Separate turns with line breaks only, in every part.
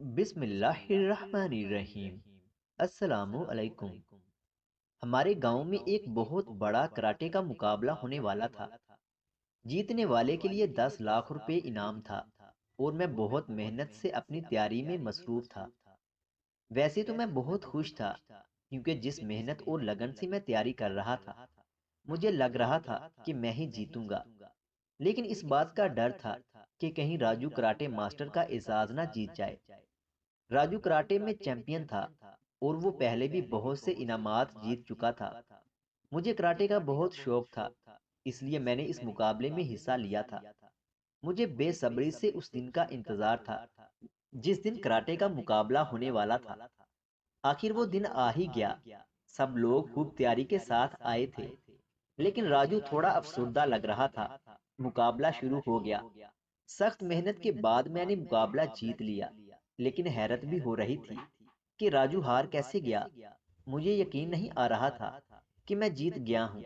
बिस्मिल्लाहिर्रहमानिर्रहीम। अस्सलामु अलैकुम। हमारे गांव में एक बहुत बड़ा कराटे का मुकाबला होने वाला था। जीतने वाले के लिए 10 लाख रुपए इनाम था और मैं बहुत मेहनत से अपनी तैयारी में मसरूफ था। वैसे तो मैं बहुत खुश था क्योंकि जिस मेहनत और लगन से मैं तैयारी कर रहा था, मुझे लग रहा था कि मैं ही जीतूंगा। लेकिन इस बात का डर था कि कहीं राजू कराटे मास्टर का एजाज ना जीत जाए। राजू कराटे में चैंपियन था और वो पहले भी बहुत से इनामात जीत चुका था। मुझे कराटे का बहुत शौक था, इसलिए मैंने इस मुकाबले में हिस्सा लिया था। मुझे बेसब्री से उस दिन का इंतजार था जिस दिन कराटे का मुकाबला होने वाला था। आखिर वो दिन आ ही गया। सब लोग खूब तैयारी के साथ आए थे, लेकिन राजू थोड़ा अफसुर्दा लग रहा था। मुकाबला शुरू हो गया। सख्त मेहनत के बाद मैंने मुकाबला जीत लिया, लेकिन हैरत भी हो रही थी कि राजू हार कैसे गया। मुझे यकीन नहीं आ रहा था कि मैं जीत गया हूँ।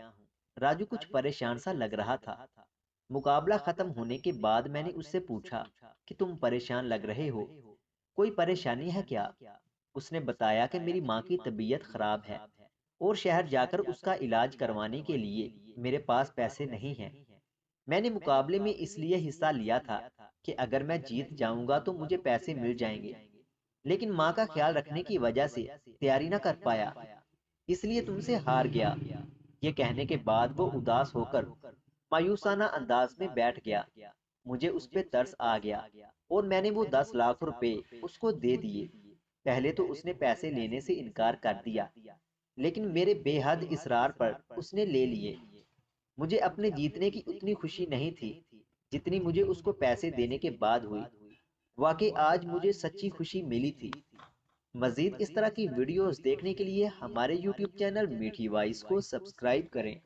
राजू कुछ परेशान सा लग रहा था। मुकाबला खत्म होने के बाद मैंने उससे पूछा कि तुम परेशान लग रहे हो, कोई परेशानी है क्या? उसने बताया कि मेरी माँ की तबीयत खराब है और शहर जाकर उसका इलाज करवाने के लिए मेरे पास पैसे नहीं हैं। मैंने मुकाबले में इसलिए हिस्सा लिया था कि अगर मैं जीत जाऊंगा तो मुझे पैसे मिल जाएंगे, लेकिन माँ का ख्याल रखने की वजह से तैयारी ना कर पाया, इसलिए तुमसे हार गया। ये कहने के बाद वो उदास होकर मायूसाना अंदाज में बैठ गया। मुझे उस पे तरस आ गया और मैंने वो 10 लाख रुपए उसको दे दिए। पहले तो उसने पैसे लेने से इनकार कर दिया, लेकिन मेरे बेहद इसरार पर उसने ले लिए। मुझे अपने जीतने की उतनी खुशी नहीं थी जितनी मुझे उसको पैसे देने के बाद हुई। वाकई आज मुझे सच्ची खुशी मिली थी। मजीद इस तरह की वीडियोस देखने के लिए हमारे यूट्यूब चैनल मीठी वॉइस को सब्सक्राइब करें।